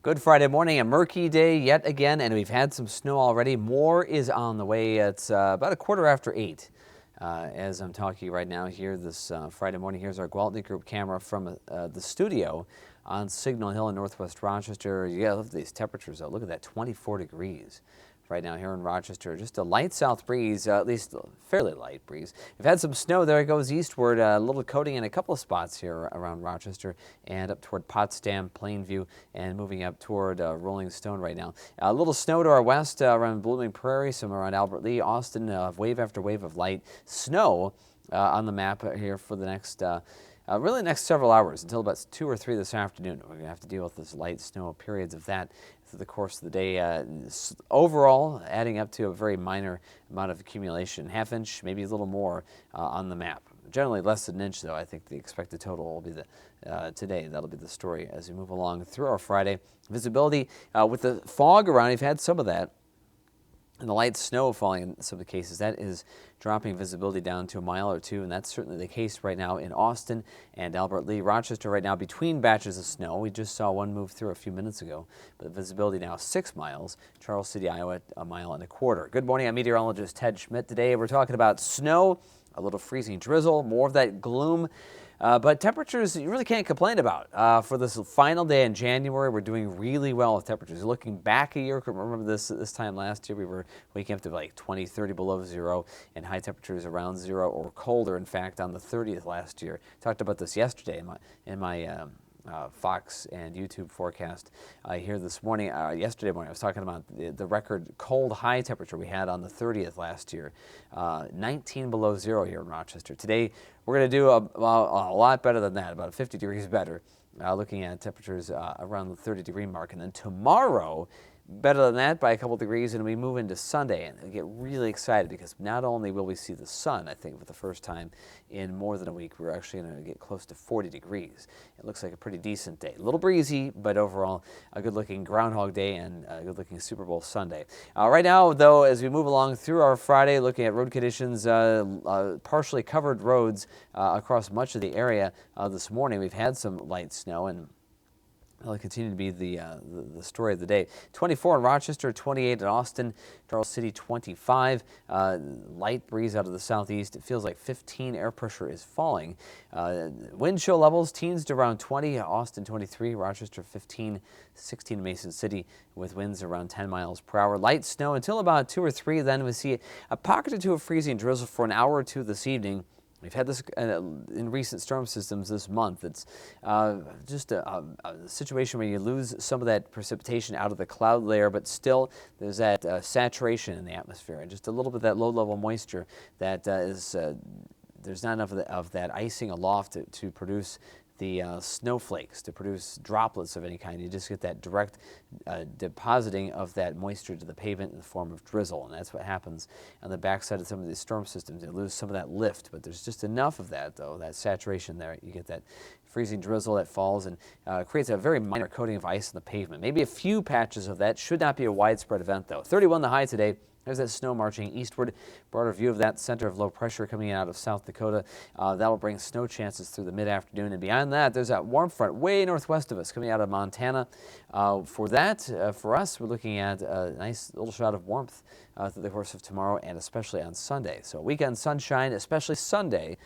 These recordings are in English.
Good Friday morning, a murky day yet again, and we've had some snow already. More is on the way. It's about a quarter after 8 as I'm talking right now here this Friday morning. Here's our Gwaltney Group camera from the studio on Signal Hill in northwest Rochester. Yeah, look at these temperatures, though. Look at that, 24 degrees. Right now here in Rochester, just a light south breeze, at least a fairly light breeze. We've had some snow. There it goes eastward, a little coating in a couple of spots here around Rochester and up toward Potsdam, Plainview, and moving up toward Rolling Stone right now. A little snow to our west around Blooming Prairie, some around Albert Lee, Austin, wave after wave of light snow on the map here for the next really next several hours until about 2 or 3 this afternoon. We're going to have to deal with this light snow periods of that through the course of the day. Overall, adding up to a very minor amount of accumulation, ½ inch, maybe a little more on the map. Generally less than an inch, though. I think the expected total will be today. That'll be the story as we move along through our Friday. Visibility with the fog around, we've had some of that. And the light snow falling in some of the cases, that is dropping visibility down to a mile or two, and that's certainly the case right now in Austin and Albert Lee. Rochester right now between batches of snow. We just saw one move through a few minutes ago, but the visibility now 6 miles. Charles City, Iowa, 1.25 miles. Good morning, I'm meteorologist Ted Schmidt. Today we're talking about snow, a little freezing drizzle, more of that gloom. But temperatures you really can't complain about. For this final day in January, we're doing really well with temperatures. Looking back a year, remember this time last year, we were waking up to like 20, 30 below zero and high temperatures around zero or colder. In fact, on the 30th last year, talked about this yesterday in my Fox and YouTube forecast here this morning. Yesterday morning, I was talking about the record cold high temperature we had on the 30th last year, 19 below zero here in Rochester. Today, we're going to do a lot better than that, about 50 degrees better, looking at temperatures around the 30-degree mark. And then tomorrow, better than that by a couple degrees, and we move into Sunday and get really excited because not only will we see the sun, I think, for the first time in more than a week, we're actually going to get close to 40 degrees. It looks like a pretty decent day. A little breezy, but overall a good-looking Groundhog Day and a good-looking Super Bowl Sunday. Right now, though, as we move along through our Friday, looking at road conditions, partially covered roads across much of the area this morning. We've had some light snow, and it'll continue to be the story of the day. 24 in Rochester, 28 in Austin, Charles City 25. Light breeze out of the southeast. It feels like 15. Air pressure is falling. Wind chill levels teens to around 20. Austin 23, Rochester 15, 16 in Mason City with winds around 10 miles per hour. Light snow until about 2 or 3. Then we see a pocket or two of freezing drizzle for an hour or two this evening. We've had this in recent storm systems this month. It's just a situation where you lose some of that precipitation out of the cloud layer, but still there's that saturation in the atmosphere and just a little bit of that low-level moisture that there's not enough of that icing aloft to produce the snowflakes, to produce droplets of any kind. You just get that direct depositing of that moisture to the pavement in the form of drizzle, and that's what happens on the backside of some of these storm systems. You lose some of that lift, but there's just enough of that, though, that saturation there. You get that freezing drizzle that falls and creates a very minor coating of ice on the pavement. Maybe a few patches of that. Should not be a widespread event, though. 31 the high today. There's that snow marching eastward. Broader view of that center of low pressure coming out of South Dakota. That'll bring snow chances through the mid-afternoon. And beyond that, there's that warm front way northwest of us coming out of Montana. For us, we're looking at a nice little shot of warmth through the course of tomorrow and especially on Sunday. So weekend sunshine, especially Sunday.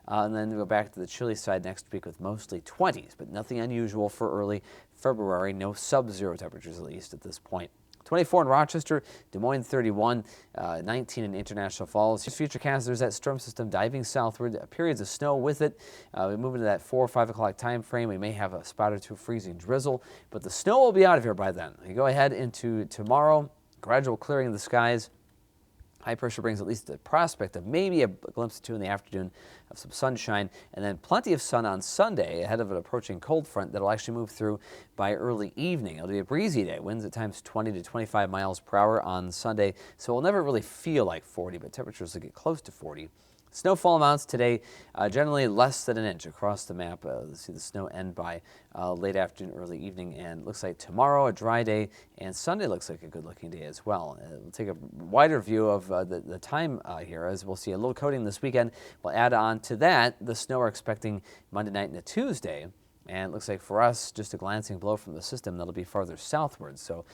And then go back to the chilly side next week with mostly 20s, but nothing unusual for early February. No sub-zero temperatures, at least at this point. 24 in Rochester, Des Moines 31, 19 in International Falls. Futurecast, there's that storm system diving southward, periods of snow with it. We move into that 4 or 5 o'clock time frame. We may have a spot or two of freezing drizzle, but the snow will be out of here by then. We go ahead into tomorrow, gradual clearing of the skies. High pressure brings at least the prospect of maybe a glimpse or two in the afternoon of some sunshine, and then plenty of sun on Sunday ahead of an approaching cold front that will actually move through by early evening. It'll be a breezy day, winds at times 20 to 25 miles per hour on Sunday, so it'll never really feel like 40, but temperatures will get close to 40. Snowfall amounts today, generally less than an inch across the map. Let's see the snow end by late afternoon, early evening, and it looks like tomorrow a dry day, and Sunday looks like a good-looking day as well. We'll take a wider view of the time here, as we'll see a little coating this weekend. We'll add on to that the snow we're expecting Monday night into Tuesday. And it looks like for us, just a glancing blow from the system, that'll be farther southward. So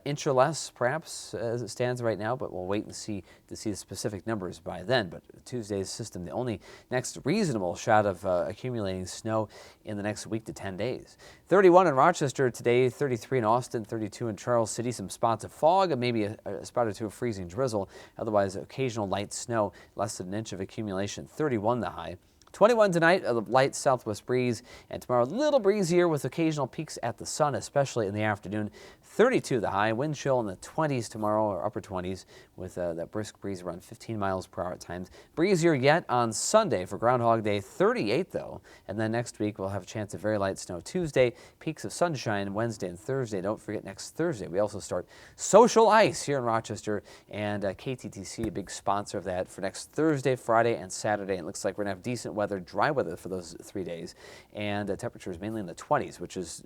inch or less, perhaps, as it stands right now, but we'll wait and see to see the specific numbers by then. But Tuesday's system, the only next reasonable shot of accumulating snow in the next week to 10 days. 31 in Rochester today, 33 in Austin, 32 in Charles City. Some spots of fog and maybe a spot or two of freezing drizzle. Otherwise, occasional light snow, less than an inch of accumulation. 31 the high. 21 tonight, a light southwest breeze, and tomorrow a little breezier with occasional peaks at the sun, especially in the afternoon. 32 the high, wind chill in the 20s tomorrow, or upper 20s, with that brisk breeze around 15 miles per hour at times. Breezier yet on Sunday for Groundhog Day, 38 though, and then next week we'll have a chance of very light snow Tuesday, peaks of sunshine Wednesday and Thursday. Don't forget next Thursday we also start social ice here in Rochester, and KTTC, a big sponsor of that, for next Thursday, Friday, and Saturday. And it looks like we're going to have decent weather, dry weather for those 3 days, and temperatures mainly in the 20s, which is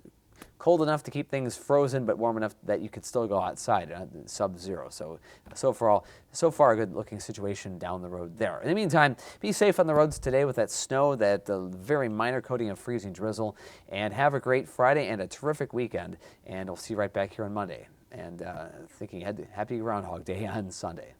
cold enough to keep things frozen, but warm enough that you could still go outside, sub-zero. So far a good-looking situation down the road there. In the meantime, be safe on the roads today with that snow, that very minor coating of freezing drizzle, and have a great Friday and a terrific weekend. And we'll see you right back here on Monday. And thinking ahead to happy Groundhog Day on Sunday.